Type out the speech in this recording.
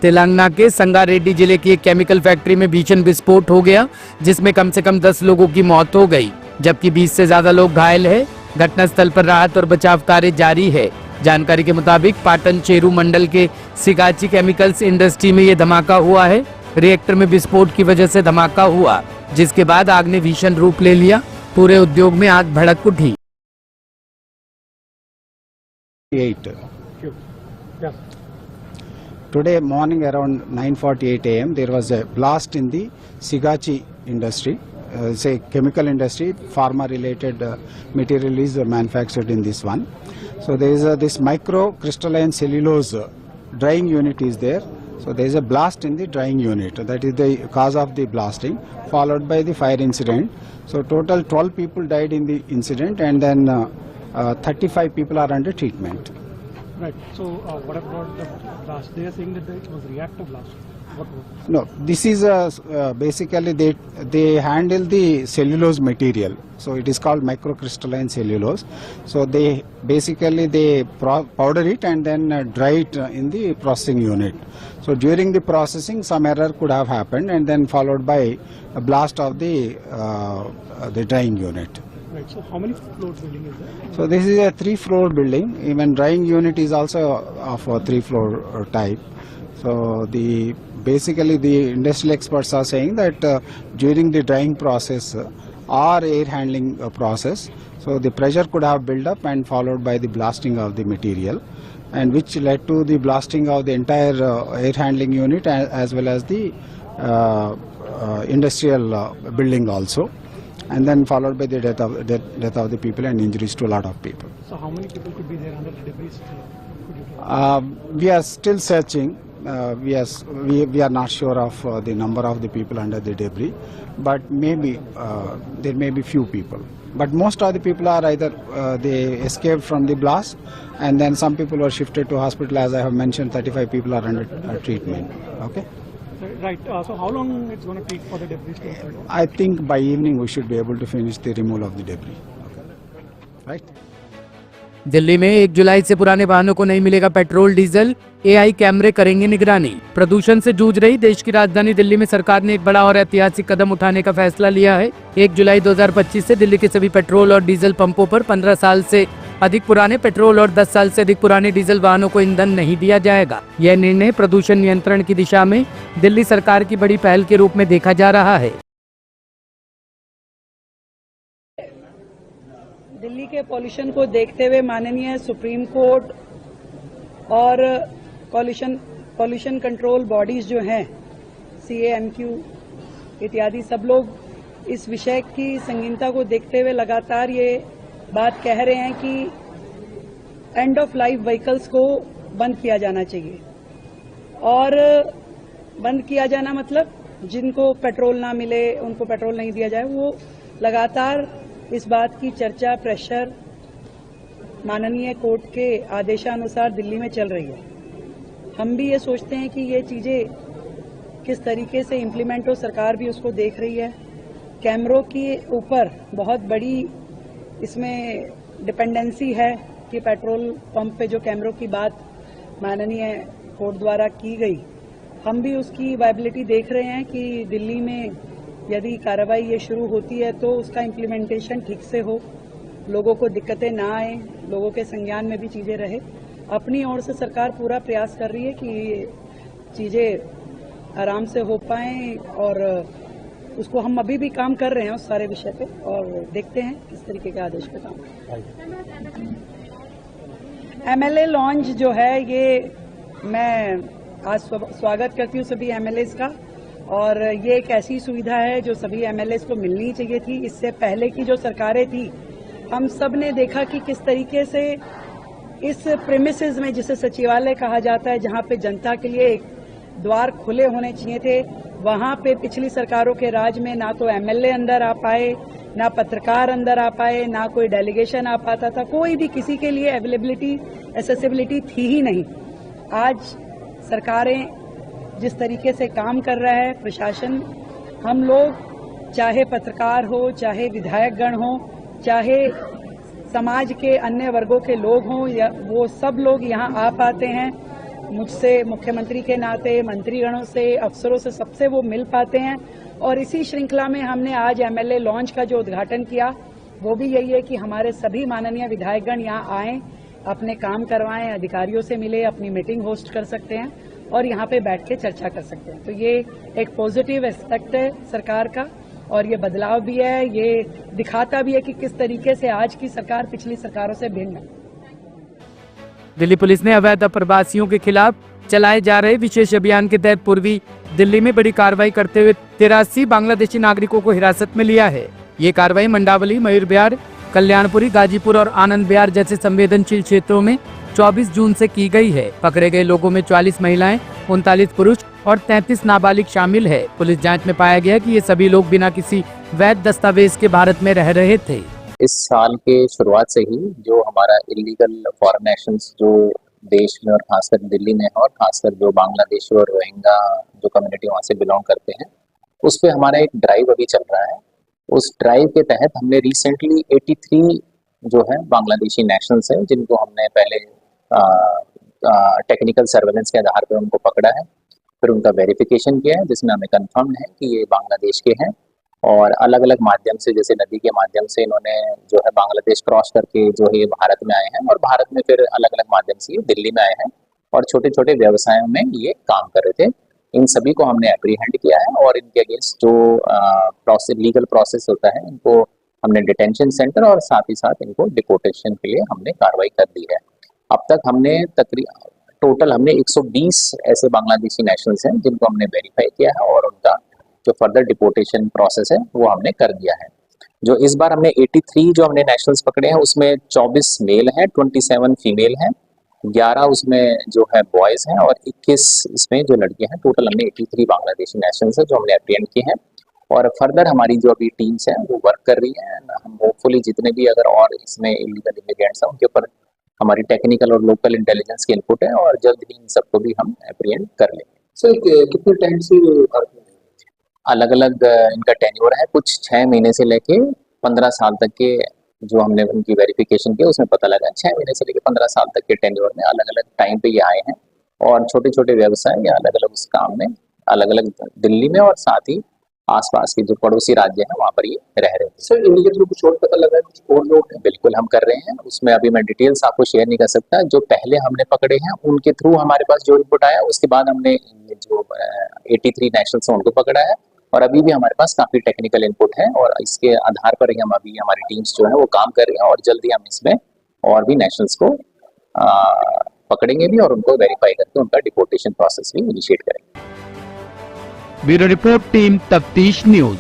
तेलंगाना के संगारेड्डी जिले की एक केमिकल फैक्ट्री में भीषण विस्फोट हो गया, जिसमें कम से कम 10 लोगों की मौत हो गई, जबकि 20 से ज्यादा लोग घायल हैं। घटनास्थल पर राहत और बचाव कार्य जारी है। जानकारी के मुताबिक पाटन चेरू मंडल के सिगाची केमिकल्स इंडस्ट्री में ये धमाका हुआ है। रिएक्टर में विस्फोट की वजह से धमाका हुआ, जिसके बाद आग ने भीषण रूप ले लिया। पूरे उद्योग में आग भड़क उठी। Today morning around 9:48 a.m. there was a blast in the Sigachi industry. It's a chemical industry. Pharma related material is manufactured in this one. So there is this microcrystalline cellulose drying unit is there. So there is a blast in the drying unit. That is the cause of the blasting, followed by the fire incident. So total 12 people died in the incident, and then 35 people are under treatment. Right. So what about the blast? They are saying that it was reactor blast. What was it? No, this is basically they handle the cellulose material. So it is called microcrystalline cellulose. So they basically powder it and then dry it in the processing unit. So during the processing, some error could have happened, and then followed by a blast of the drying unit. Right. So how many floors building is that? So this is a 3-floor building. Even drying unit is also of a 3-floor type. So basically the industrial experts are saying that during the drying process or air handling process, so the pressure could have built up and followed by the blasting of the material, and which led to the blasting of the entire air handling unit as well as the industrial building also. And then followed by the death of the people and injuries to a lot of people. So how many people could be there under the debris? We are still searching. We are not sure of the number of the people under the debris, but maybe there may be few people. But most of the people are either they escaped from the blast, and then some people were shifted to hospital. As I have mentioned, 35 people are under treatment. Okay. Right. So how long it's going to take for the debris to clear? I think by evening we should be able to finish the removal of the debris. Right. Delhi में 1 जुलाई से पुराने वाहनों को नहीं मिलेगा petrol diesel. AI कैमरे करेंगे निगरानी। प्रदूषण से जूझ रही देश की राजधानी दिल्ली में सरकार ने एक बड़ा और ऐतिहासिक कदम उठाने का फैसला लिया है। 1 जुलाई 2025 से दिल्ली के सभी पेट्रोल और डीजल पंपों पर 15 साल से अधिक पुराने पेट्रोल और 10 साल से अधिक पुराने डीजल वाहनों को ईंधन नहीं दिया जाएगा। यह निर्णय प्रदूषण नियंत्रण की दिशा में दिल्ली सरकार की बड़ी पहल के रूप में देखा जा रहा है। दिल्ली के पॉल्यूशन को देखते हुए माननीय सुप्रीम कोर्ट और पॉल्यूशन कंट्रोल बॉडीज जो हैं, CAMQ इत्यादि, सब लोग इस विषय की संगीनता को देखते हुए लगातार ये बात कह रहे हैं कि एंड ऑफ लाइफ व्हीकल्स को बंद किया जाना चाहिए। और बंद किया जाना मतलब जिनको पेट्रोल ना मिले, उनको पेट्रोल नहीं दिया जाए। वो लगातार इस बात की चर्चा, प्रेशर माननीय कोर्ट के आदेशानुसार दिल्ली में चल रही है। हम भी ये सोचते हैं कि ये चीज़ें किस तरीके से इम्प्लीमेंट हो, सरकार भी उसको देख रही है। कैमरों के ऊपर बहुत बड़ी इसमें डिपेंडेंसी है कि पेट्रोल पंप पे जो कैमरों की बात माननीय कोर्ट द्वारा की गई, हम भी उसकी वायबिलिटी देख रहे हैं कि दिल्ली में यदि कार्रवाई ये शुरू होती है तो उसका इम्प्लीमेंटेशन ठीक से हो, लोगों को दिक्कतें ना आए, लोगों के संज्ञान में भी चीज़ें रहे। अपनी ओर से सरकार पूरा प्रयास कर रही है कि ये चीज़ें आराम से हो पाएं, और उसको हम अभी भी काम कर रहे हैं उस सारे विषय पे, और देखते हैं किस तरीके के आदेश पे काम। MLA लॉन्च जो है, ये मैं आज स्वागत करती हूँ सभी MLAs का, और ये एक ऐसी सुविधा है जो सभी MLAs को मिलनी चाहिए थी। इससे पहले की जो सरकारें थी, हम सब ने देखा कि किस तरीके से इस प्रेमिसेस में, जिसे सचिवालय कहा जाता है, जहाँ पे जनता के लिए एक द्वार खुले होने चाहिए थे, वहाँ पे पिछली सरकारों के राज में ना तो MLA अंदर आ पाए, ना पत्रकार अंदर आ पाए, ना कोई डेलीगेशन आ पाता था, कोई भी किसी के लिए अवेलेबिलिटी, एक्सेसिबिलिटी थी ही नहीं। आज सरकारें जिस तरीके से काम कर रहा है प्रशासन, हम लोग चाहे पत्रकार हो, चाहे विधायकगण हो, चाहे समाज के अन्य वर्गों के लोग हों, या वो सब लोग यहाँ आ पाते हैं मुझसे मुख्यमंत्री के नाते, मंत्रीगणों से, अफसरों से, सबसे वो मिल पाते हैं। और इसी श्रृंखला में हमने आज एमएलए लॉन्च का जो उद्घाटन किया, वो भी यही है कि हमारे सभी माननीय विधायकगण यहाँ आएं, अपने काम करवाएं, अधिकारियों से मिले, अपनी मीटिंग होस्ट कर सकते हैं और यहाँ पे बैठ के चर्चा कर सकते हैं। तो ये एक पॉजिटिव एस्पेक्ट है सरकार का और ये बदलाव भी है, ये दिखाता भी है कि किस तरीके से आज की सरकार पिछली सरकारों से भिन्न है। दिल्ली पुलिस ने अवैध प्रवासियों के खिलाफ चलाए जा रहे विशेष अभियान के तहत पूर्वी दिल्ली में बड़ी कार्रवाई करते हुए 83 बांग्लादेशी नागरिकों को हिरासत में लिया है। ये कार्रवाई मंडावली, मयूर विहार, कल्याणपुरी, गाजीपुर और आनंद विहार जैसे संवेदनशील क्षेत्रों में 24 जून से की गई है। पकड़े गए लोगों में 44 महिलाएं, 39 पुरुष और 33 नाबालिग शामिल है। पुलिस जांच में पाया गया कि ये सभी लोग बिना किसी वैध दस्तावेज के भारत में रह रहे थे। इस साल के शुरुआत से ही जो हमारा इलीगल फॉरेन नेशनल्स जो देश में और खासकर दिल्ली में है और खासकर जो बांग्लादेशी और रोहिंग्या जो कम्युनिटी वहाँ से बिलोंग करते हैं, उस पे हमारा एक ड्राइव अभी चल रहा है। उस ड्राइव के तहत हमने रिसेंटली 83 जो है बांग्लादेशी नेशनल्स हैं जिनको हमने पहले टेक्निकल सर्वेलेंस के आधार पर उनको पकड़ा है, फिर उनका वेरिफिकेशन किया है जिसमें हमें कंफर्म है कि ये बांग्लादेश के हैं और अलग अलग माध्यम से, जैसे नदी के माध्यम से इन्होंने जो है बांग्लादेश क्रॉस करके जो है भारत में आए हैं और भारत में फिर अलग अलग माध्यम से ये दिल्ली में आए हैं और छोटे छोटे व्यवसायों में ये काम कर रहे थे। इन सभी को हमने एप्रीहेंड किया है और इनके अगेंस्ट जो लीगल प्रोसेस होता है इनको हमने डिटेंशन सेंटर और साथ ही साथ इनको डिपोर्टेशन के लिए हमने कार्रवाई कर दी है। अब तक हमने टोटल हमने 120 ऐसे बांग्लादेशी नेशनल्स हैं जिनको हमने वेरीफाई किया है और उनका जो फर्दर डिपोर्टेशन प्रोसेस है वो हमने कर दिया है। जो इस बार हमने 83 जो हमने नेशनल्स पकड़े हैं उसमें 24 मेल हैं, 27 फीमेल हैं, 11 उसमें जो है बॉयज हैं और 21 इसमें जो लड़कियां हैं। टोटल हमने 83 बांग्लादेशी नेशनल्स हैं जो हमने एप्रीहेंड किए हैं और फर्दर हमारी जो अभी टीम्स हैं वो वर्क कर रही हैं। हम होपफुली जितने भी अगर और इसमें इलीगल इमिग्रेंट्स हैं उनके ऊपर हमारी टेक्निकल और लोकल इंटेलिजेंस की इनपुट है और जल्द ही इन सबको भी हम एप्रीहेंड कर लेंगे। सर कितने टाइम से भारत में अलग अलग इनका टेन्योर है, कुछ 6 महीने से लेके 15 साल तक के जो हमने उनकी वेरिफिकेशन किया उसमें पता लगा 6 महीने से लेके 15 साल तक के टेन्योर में अलग अलग टाइम पे ये आए हैं और छोटे छोटे व्यवसाय या अलग अलग उस काम में अलग अलग दिल्ली में और साथ ही आसपास के जो पड़ोसी राज्य हैं वहाँ पर ये रह रहे थे। सर इनके थ्रू कुछ और पता लगा है, कुछ और लोग हैं? बिल्कुल हम कर रहे हैं, उसमें अभी मैं डिटेल्स आपको शेयर नहीं कर सकता। जो पहले हमने पकड़े हैं उनके थ्रू हमारे पास जो इनपुट आया उसके बाद हमने जो 83 नेशनल्स हैं उनको पकड़ा है और अभी भी हमारे पास काफी टेक्निकल इनपुट है और इसके आधार पर ही हम अभी हमारी टीम्स जो है वो काम कर रही हैं और जल्दी हम इसमें और भी नेशनल्स को पकड़ेंगे भी और उनको वेरीफाई करके उनका डिपोर्टेशन प्रोसेस भी इनिशिएट करेंगे। ब्यूरो रिपोर्ट, टीम तफ्तीश न्यूज।